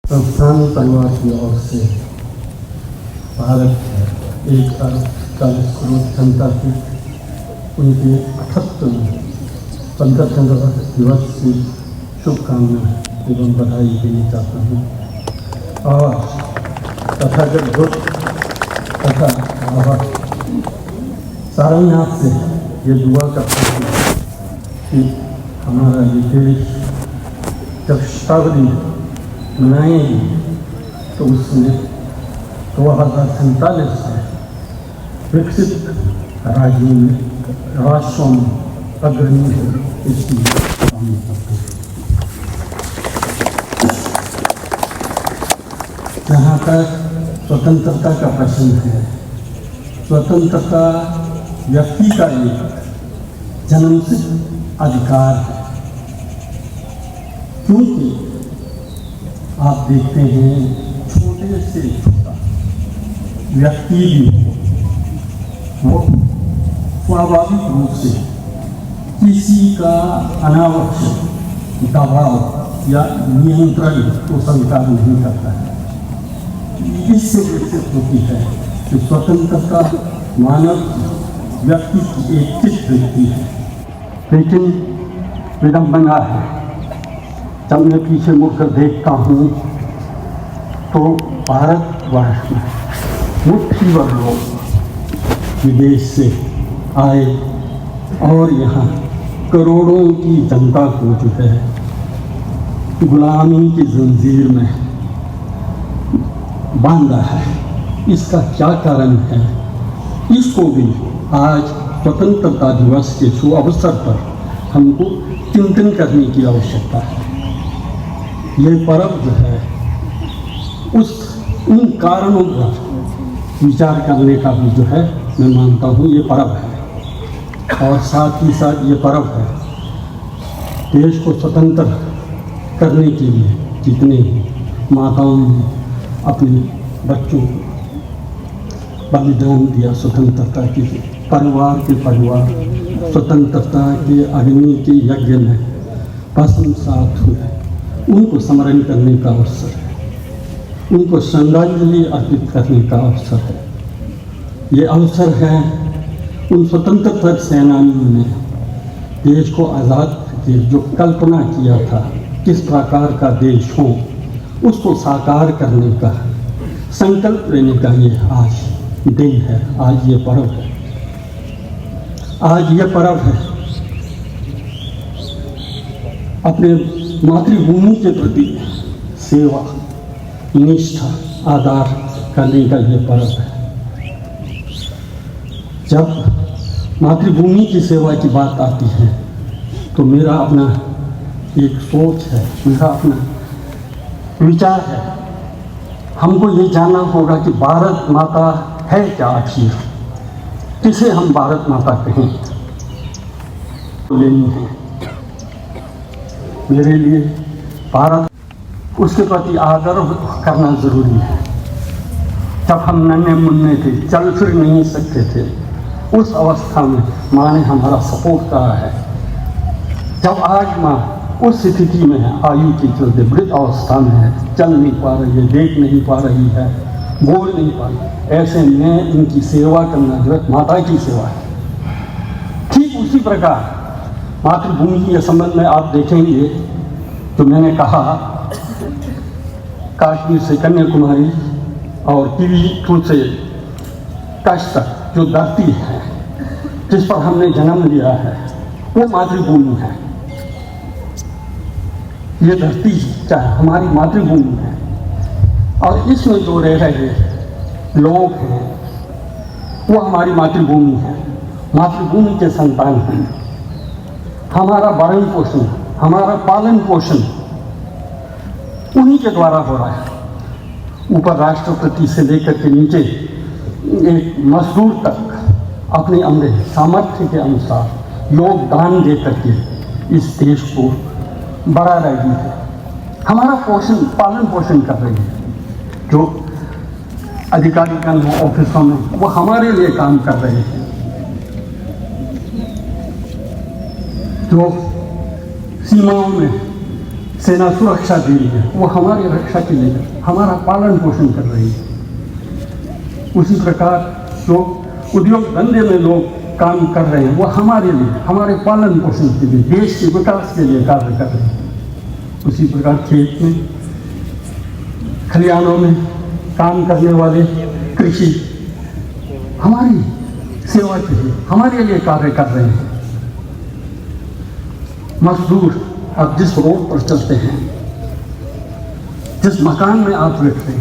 संस्थान परिवार की ओर से भारत 1 अरब 40 करोड़ जनता की उनके 78वें स्वतंत्रता दिवस की शुभकामनाएं एवं बधाई देना चाहता हूँ। और तथागत बुद्ध तथा बाबा सारनाथ से ये दुआ करता हूँ कि हमारा ये देश जब शताब्दी मनाएंगे तो उसमें 2047 से विकसित राज्यों में राष्ट्रों में अग्रणी हो इसकी कामना करते हैं। जहाँ तक स्वतंत्रता का प्रश्न है, स्वतंत्रता व्यक्ति का एक जन्मसिद्ध अधिकार है, क्योंकि आप देखते हैं छोटे से छोटा व्यक्ति भी वो स्वाभाविक रूप से किसी का अनावश्यक दबाव या नियंत्रण को स्वीकार नहीं करता है। इससे विकसित होती है कि स्वतंत्रता मानव व्यक्ति की एक चित्त वृत्ति है। लेकिन विडंबना है, जब मैं पीछे मुड़कर देखता हूँ तो भारतवर्ष में मुट्ठी भर लोग विदेश से आए और यहाँ करोड़ों की जनता को जो है गुलामी की जंजीर में बांधा है। इसका क्या कारण है, इसको भी आज स्वतंत्रता दिवस के शुभ अवसर पर हमको चिंतन करने की आवश्यकता है। ये पर्व जो है उन कारणों पर विचार करने का भी जो है मैं मानता हूँ ये पर्व है। और साथ ही साथ ये पर्व है देश को स्वतंत्र करने के लिए जितने माताओं ने अपने बच्चों को बलिदान दिया स्वतंत्रता के परिवार स्वतंत्रता के अग्नि के यज्ञ में भस्मसात हुए, उनको स्मरण करने का अवसर है, उनको श्रद्धांजलि अर्पित करने का अवसर है। ये अवसर है उन स्वतंत्रता सेनानियों ने देश को आज़ाद करके जो कल्पना किया था किस प्रकार का देश हो, उसको साकार करने का संकल्प लेने का ये आज दिन है, आज ये पर्व है। आज ये पर्व है अपने मातृभूमि के प्रति सेवा निष्ठा आदर करने का ये पर्व है। जब मातृभूमि की सेवा की बात आती है तो मेरा अपना एक सोच है, मेरा अपना विचार है, हमको ये जानना होगा कि भारत माता है क्या, आखिर किसे हम भारत माता कहें। लेनी है मेरे लिए भारत, उसके प्रति आदर करना जरूरी है। जब हम नन्हे मुन्ने थे, चल फिर नहीं सकते थे, उस अवस्था में माँ ने हमारा सपोर्ट करा है। जब आज माँ उस स्थिति में है, आयु के चलते वृद्ध अवस्था में है, चल नहीं पा रही है, देख नहीं पा रही है, बोल नहीं पा रही, ऐसे में इनकी सेवा करना जो है माता की सेवा है। ठीक उसी प्रकार मातृभूमि के संबंध में आप देखेंगे तो मैंने कहा कश्मीर से कन्याकुमारी और किवी से कच्छ तक जो धरती है जिस पर हमने जन्म लिया है वो मातृभूमि है। ये धरती चाहे हमारी मातृभूमि है और इसमें जो रह रहे लोग हैं वो हमारी मातृभूमि है, मातृभूमि के संतान हैं। हमारा भरण पोषण, हमारा पालन पोषण उन्हीं के द्वारा हो रहा है। ऊपर राष्ट्रपति से लेकर के नीचे एक मजदूर तक अपने अंदर सामर्थ्य के अनुसार योगदान दे करके इस देश को बढ़ा रही है, हमारा पालन पोषण कर रही है। जो अधिकारीगण ऑफिसों में वो हमारे लिए काम कर रहे हैं, जो सीमाओं में सेना सुरक्षा दे रही है, वो हमारी रक्षा के लिए हमारा पालन पोषण कर रही है। उसी प्रकार जो उद्योग धंधे में लोग काम कर रहे हैं, वो हमारे लिए, हमारे पालन पोषण के लिए, देश के विकास के लिए कार्य कर रहे हैं। उसी प्रकार खेत में, खलिहानों में काम करने वाले कृषि हमारी सेवा के लिए, हमारे लिए कार्य कर रहे हैं। मजदूर आप जिस रोड पर चलते हैं, जिस मकान में आप रहते हैं,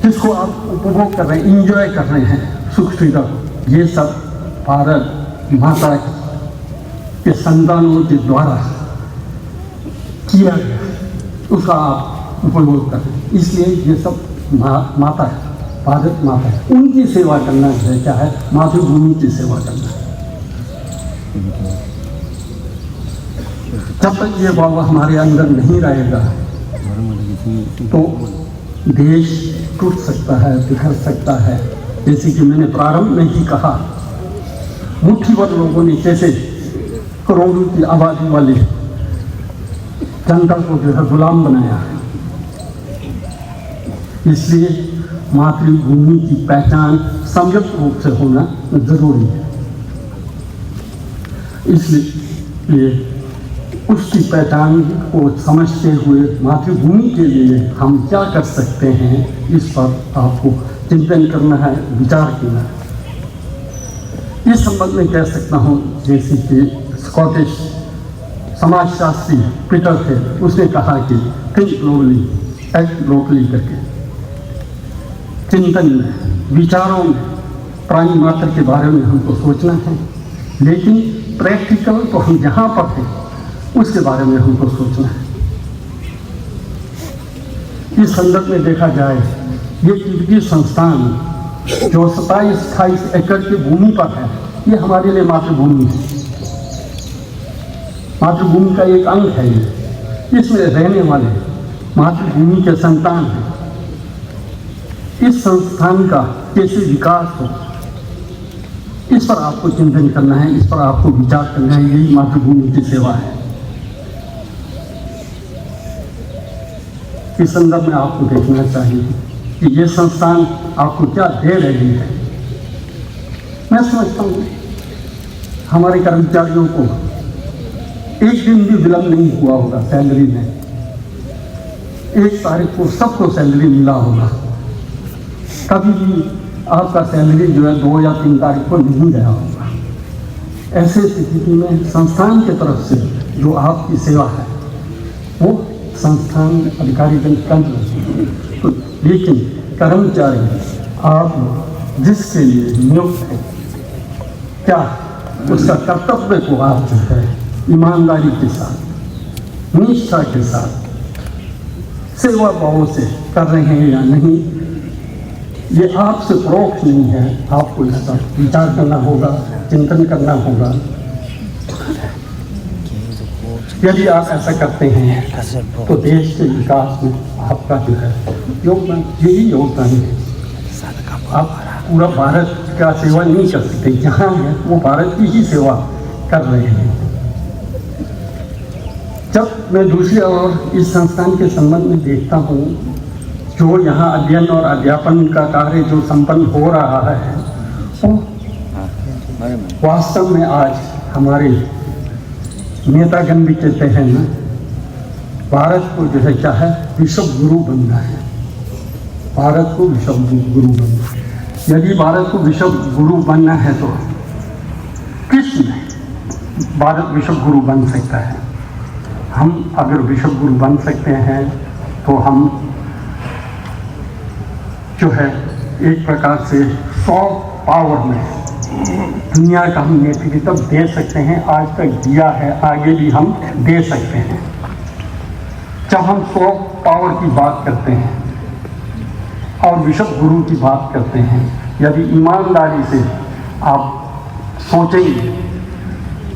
जिसको आप उपभोग कर रहे हैं, इंजॉय कर रहे हैं सुख सुविधा को, ये सब भारत माता के संतानों के द्वारा किया गया, उसका आप उपयोग कर रहे हैं। इसलिए ये सब माता है, भारत माता है, उनकी सेवा करना है। क्या है? मातृभूमि की सेवा करना है। जब तक ये भाव हमारे अंदर नहीं रहेगा तो देश टूट सकता है, बिखर सकता है। जैसे कि मैंने प्रारंभ में ही कहा, मुट्ठी भर लोगों ने कैसे करोड़ों की आबादी वाले जनता को जो है गुलाम बनाया है। इसलिए मातृभूमि की पहचान संयुक्त रूप से होना जरूरी है। इसलिए उसकी पहचान को समझते हुए मातृभूमि के लिए हम क्या कर सकते हैं, इस पर आपको चिंतन करना है, विचार करना है। इस संबंध में कह सकता हूँ, जैसे कि स्कॉटिश समाजशास्त्री पीटर थे, उसने कहा कि थिंक ग्लोबली एक्ट लोकली करके, चिंतन में, विचारों में प्राणी मात्र के बारे में हमको सोचना है, लेकिन प्रैक्टिकल तो हम जहाँ पर हैं उसके बारे में हमको सोचना है। इस संदर्भ में देखा जाए, ये कीर्ति संस्थान जो 27-28 एकड़ की भूमि पर है, ये हमारे लिए मातृभूमि है, मातृभूमि का एक अंग है। ये इसमें रहने वाले मातृभूमि के संतान हैं। इस संस्थान का कैसे विकास हो, इस पर आपको चिंतन करना है, इस पर आपको विचार करना है। यही मातृभूमि की सेवा है। इस संदर्भ में आपको देखना चाहिए कि ये संस्थान आपको क्या दे रही है। मैं समझता हूँ हमारे कर्मचारियों को एक दिन भी विलंब नहीं हुआ होगा सैलरी में। 1 तारीख को सबको सैलरी मिला होगा। कभी भी आपका सैलरी जो है 2 या 3 तारीख को नहीं गया होगा। ऐसे स्थिति में संस्थान की तरफ से जो आपकी सेवा है वो संस्थान अधिकारीगण कर रहे हैं। तो लेकिन कर्मचारी आप जिसके लिए नियुक्त है, क्या उसका कर्तव्य को आप जो है ईमानदारी के साथ, निष्ठा के साथ, सेवा भाव से कर रहे हैं या नहीं, ये आपसे परोक्ष नहीं है। आपको इसका विचार करना होगा, चिंतन करना होगा। यदि आप ऐसा करते हैं तो देश के विकास में आपका जो है योगदान, यही योगदान है। आप पूरा भारत का सेवा नहीं कर सकते, जहाँ है वो भारत की ही सेवा कर रहे हैं। जब मैं दूसरी ओर इस संस्थान के संबंध में देखता हूँ, जो यहाँ अध्ययन और अध्यापन का कार्य जो संपन्न हो रहा है, वो वास्तव में आज हमारे नेतागण भी कहते हैं ना, भारत को जो है क्या है, विश्व गुरु बनना है। भारत को विश्व गुरु बनना है। यदि भारत को विश्व गुरु बनना है तो किस में भारत विश्व गुरु बन सकता है? हम अगर विश्व गुरु बन सकते हैं तो हम जो है एक प्रकार से सॉफ्ट पावर में दुनिया का हम नेतृत्व दे सकते हैं। आज तक दिया है, आगे भी हम दे सकते हैं। जब हम सॉफ्ट पावर की बात करते हैं और विश्व गुरु की बात करते हैं, यदि ईमानदारी से आप सोचेंगे,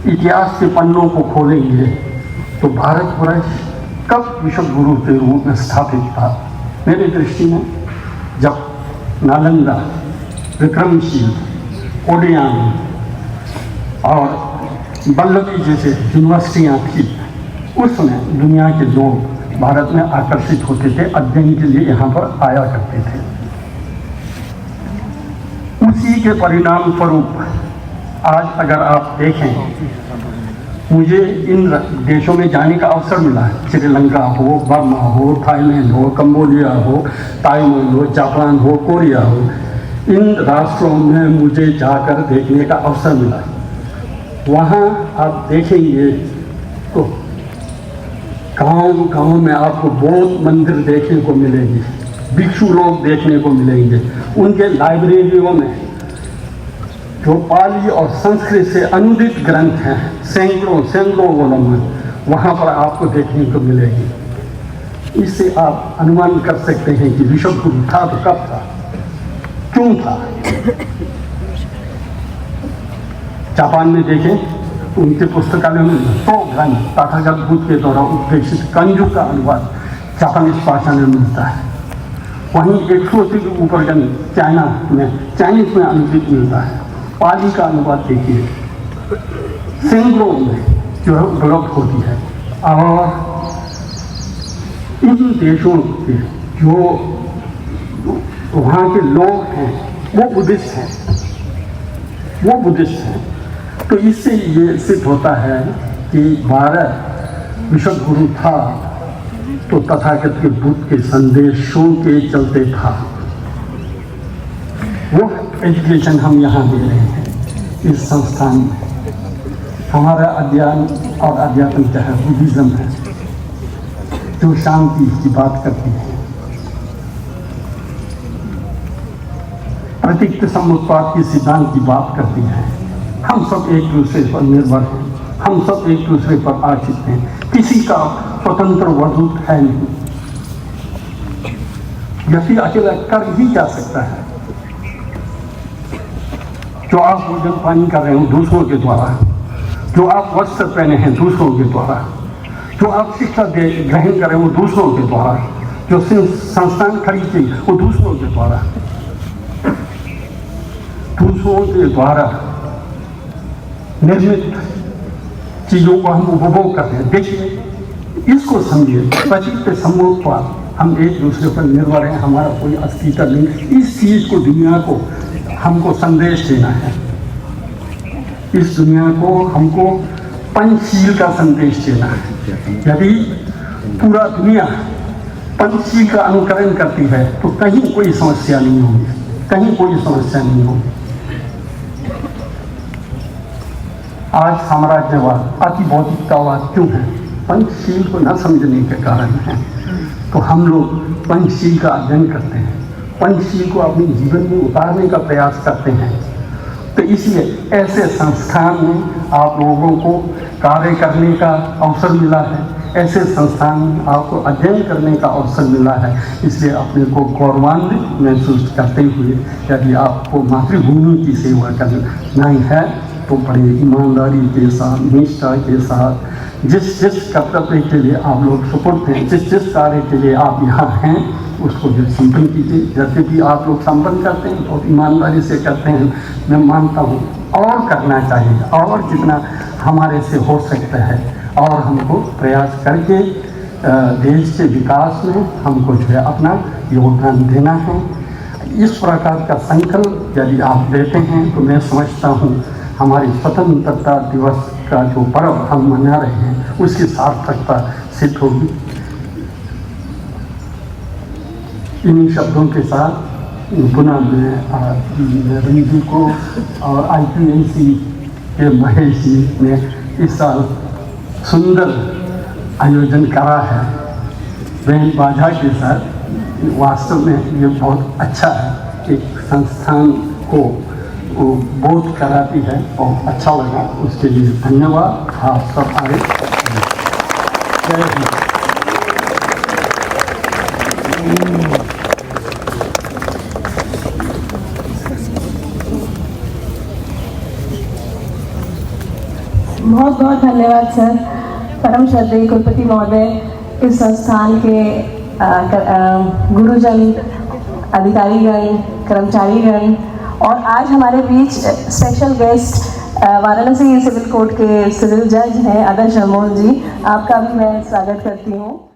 इतिहास के पन्नों को खोलेंगे, तो भारतवर्ष कब विश्व गुरु के रूप में स्थापित था? मेरी दृष्टि में जब नालंदा, विक्रमशील, ओडियान और वल्लभी जैसे यूनिवर्सिटियाँ थी, उस समय दुनिया के लोग भारत में आकर्षित होते थे, अध्ययन के लिए यहाँ पर आया करते थे। उसी के परिणाम स्वरूप आज अगर आप देखें, मुझे इन देशों में जाने का अवसर मिला है। श्रीलंका हो, बर्मा हो, थाईलैंड हो, कंबोडिया हो, ताइवान हो, जापान हो, कोरिया हो, इन राष्ट्रों में मुझे जाकर देखने का अवसर मिला है। वहाँ आप देखेंगे तो गांव में आपको बौद्ध मंदिर देखने को मिलेंगे, भिक्षु लोग देखने को मिलेंगे। उनके लाइब्रेरियों में जो पाली और संस्कृत से अनुदित ग्रंथ हैं, सैकड़ों वोलम वहाँ पर आपको देखने को मिलेगी। इससे आप अनुमान कर सकते हैं कि विश्व गुरु था तो कब था, क्यों था। जापान में देखें, उनके पुस्तकालय में 100 ग्रंथ तथागत बुद्ध के द्वारा उपदेशित कंजू का अनुवाद जापानीज भाषा में मिलता है। वहीं 100 से भी ऊपर ग्रंथ चाइनीज में अनुदित मिलता है। पाली का अनुवाद देखिए, सैकड़ों में जो है उपलब्ध होती है। और इन देशों के जो वहाँ के लोग हैं वो बुद्धिस्ट हैं। तो इससे ये सिद्ध होता है कि भारत विश्व गुरु था तो तथागत के बुद्ध के संदेशों के चलते था। वो एजुकेशन हम यहाँ दे रहे हैं इस संस्थान में। हमारा अध्ययन और अध्यात्म क्या है, बुद्धिज्म है, जो शांति की बात करती है, प्रतीक समुत्पाद की सिद्धांत की बात करती है। हम सब एक दूसरे पर निर्भर हैं, हम सब एक दूसरे पर आश्रित हैं, किसी का स्वतंत्र वजूद है नहीं। व्यक्ति अकेला कर ही जा सकता है। जो आप भोजन पानी कर रहे हो दूसरों के द्वारा, जो आप वस्त्र पहने हैं दूसरों के द्वारा, जो आप शिक्षा ग्रहण कर रहे हो दूसरों के द्वारा, जो संस्थान खरीदे वो दूसरों के द्वारा, दूसरों के द्वारा निर्मित चीजों को हम उपभोग करते हैं। देखिए, इसको समझिए, प्रतीक समुत्पाद, हम एक दूसरे पर निर्भर हैं, हमारा कोई अस्तित्व नहीं। इस चीज को, दुनिया को हमको संदेश देना है। इस दुनिया को हमको पंचशील का संदेश देना है। यदि पूरा दुनिया पंचशील का अनुकरण करती है तो कहीं कोई समस्या नहीं होगी, कहीं कोई समस्या नहीं होगी। आज साम्राज्यवाद, अति भौतिकतावाद क्यों है? पंचशील को न समझने के कारण है। तो हम लोग पंचशील का अध्ययन करते हैं, पंचशील को अपने जीवन में उतारने का प्रयास करते हैं। तो इसलिए ऐसे संस्थान में आप लोगों को कार्य करने का अवसर मिला है, ऐसे संस्थान में आपको अध्ययन करने का अवसर मिला है। इसलिए अपने को गौरवान्वित महसूस करते हुए, यदि आपको मातृभूमि की सेवा करना ही है तो बड़े ईमानदारी के साथ, निष्ठा के साथ, जिस कर्तव्य के लिए आप लोग सुपुर्द हैं, जिस कार्य के लिए आप यहाँ हैं, उसको जो संपन्न कीजिए। जैसे भी आप लोग संपन्न करते हैं बहुत ईमानदारी से करते हैं, मैं मानता हूँ और करना चाहिए, और जितना हमारे से हो सकता है, और हमको प्रयास करके देश के विकास में हमको जो है अपना योगदान देना है। इस प्रकार का संकल्प यदि आप लेते हैं तो मैं समझता हूँ हमारी स्वतंत्रता दिवस का जो पर्व हम मना रहे हैं उसकी सार्थकता सिद्ध होगी। इन शब्दों के साथ पुनः मैं रंजू को और IPNC के महेश जी ने इस साल सुंदर आयोजन करा है बैंड बाजा के साथ। वास्तव में ये बहुत अच्छा है, एक संस्थान को वो बोध कराती है, बहुत अच्छा लगा, उसके लिए धन्यवाद। आप सब आए, जय हिंद। बहुत बहुत धन्यवाद सर। परम श्रद्धेय कुलपति महोदय, इस संस्थान के गुरुजन, अधिकारीगण, कर्मचारीगण और आज हमारे बीच special guest Varanasi civil court के सिविल जज हैं आदर्श अमोल जी, आपका भी मैं स्वागत करती हूँ।